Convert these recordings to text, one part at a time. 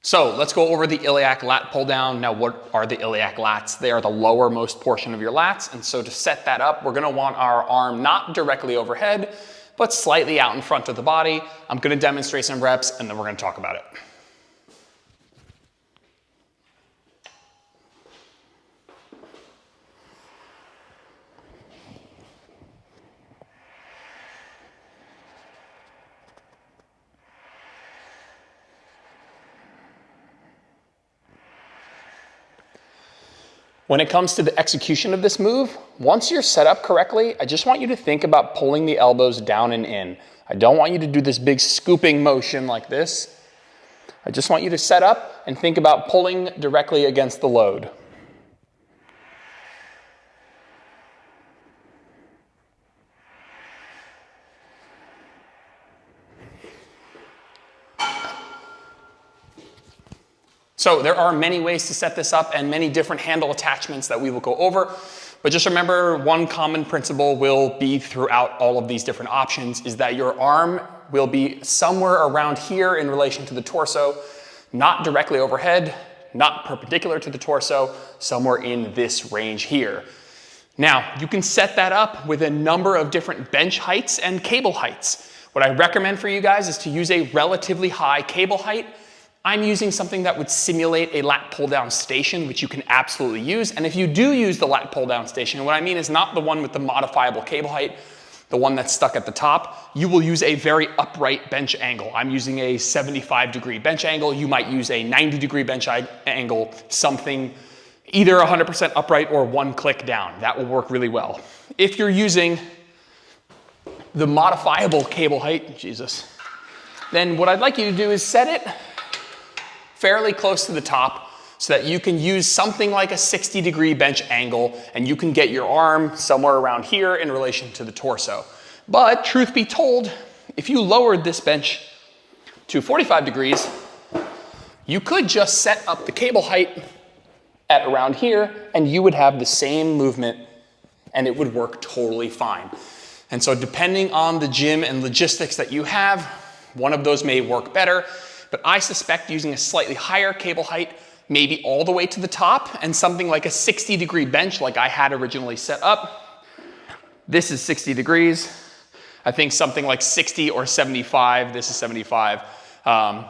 So let's go over the iliac lat pull down. Now, what are the iliac lats? They are the lowermost portion of your lats. And so to set that up, we're gonna want our arm not directly overhead, but slightly out in front of the body. I'm gonna demonstrate some reps and then we're gonna talk about it. When it comes to the execution of this move, once you're set up correctly, I just want you to think about pulling the elbows down and in. I don't want you to do this big scooping motion like this. I just want you to set up and think about pulling directly against the load. So there are many ways to set this up and many different handle attachments that we will go over. But just remember, one common principle will be throughout all of these different options is that your arm will be somewhere around here in relation to the torso, not directly overhead, not perpendicular to the torso, somewhere in this range here. Now, you can set that up with a number of different bench heights and cable heights. What I recommend for you guys is to use a relatively high cable height. I'm using something that would simulate a lat pull down station, which you can absolutely use. And if you do use the lat pull down station, what I mean is not the one with the modifiable cable height, the one that's stuck at the top, you will use a very upright bench angle. I'm using a 75-degree bench angle. You might use a 90-degree bench angle, something either 100% upright or one click down. That will work really well. If you're using the modifiable cable height, Jesus, then what I'd like you to do is set it fairly close to the top so that you can use something like a 60-degree bench angle and you can get your arm somewhere around here in relation to the torso. But truth be told, if you lowered this bench to 45 degrees, you could just set up the cable height at around here and you would have the same movement and it would work totally fine. And so depending on the gym and logistics that you have, one of those may work better. But I suspect using a slightly higher cable height, maybe all the way to the top, and something like a 60-degree bench like I had originally set up. This is 60 degrees. I think something like 60 or 75, this is 75,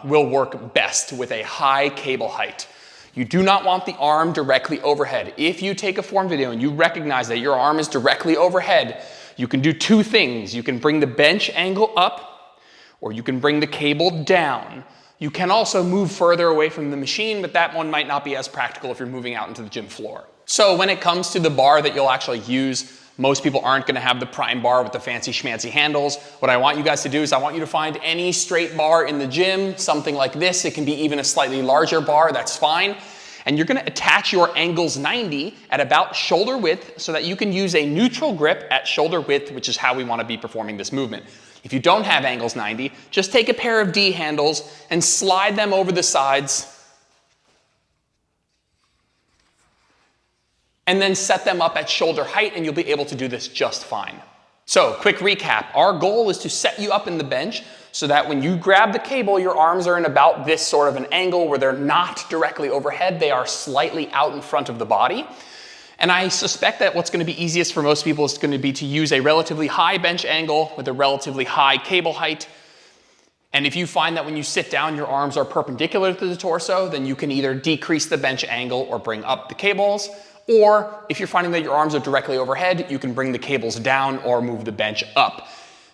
will work best with a high cable height. You do not want the arm directly overhead. If you take a form video and you recognize that your arm is directly overhead, you can do two things. You can bring the bench angle up, or you can bring the cable down. You can also move further away from the machine, but that one might not be as practical if you're moving out into the gym floor. So when it comes to the bar that you'll actually use, most people aren't gonna have the prime bar with the fancy schmancy handles. What I want you guys to do is I want you to find any straight bar in the gym, something like this. It can be even a slightly larger bar, that's fine. And you're gonna attach your angles 90 at about shoulder width so that you can use a neutral grip at shoulder width, which is how we wanna be performing this movement. If you don't have angles 90, just take a pair of D handles and slide them over the sides and then set them up at shoulder height and you'll be able to do this just fine. So, quick recap. Our goal is to set you up in the bench so that when you grab the cable, your arms are in about this sort of an angle where they're not directly overhead, they are slightly out in front of the body. And I suspect that what's going to be easiest for most people is going to be to use a relatively high bench angle with a relatively high cable height. And if you find that when you sit down, your arms are perpendicular to the torso, then you can either decrease the bench angle or bring up the cables. Or if you're finding that your arms are directly overhead, you can bring the cables down or move the bench up.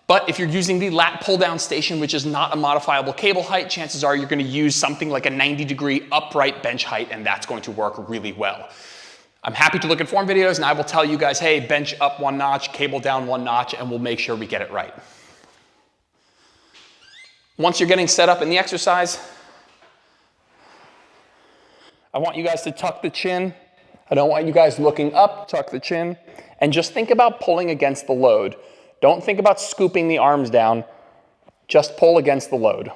But if you're using the lat pull down station, which is not a modifiable cable height, chances are you're going to use something like a 90-degree upright bench height, and that's going to work really well. I'm happy to look at form videos and I will tell you guys, hey, bench up one notch, cable down one notch, and we'll make sure we get it right. Once you're getting set up in the exercise, I want you guys to tuck the chin. I don't want you guys looking up, tuck the chin, and just think about pulling against the load. Don't think about scooping the arms down, just pull against the load.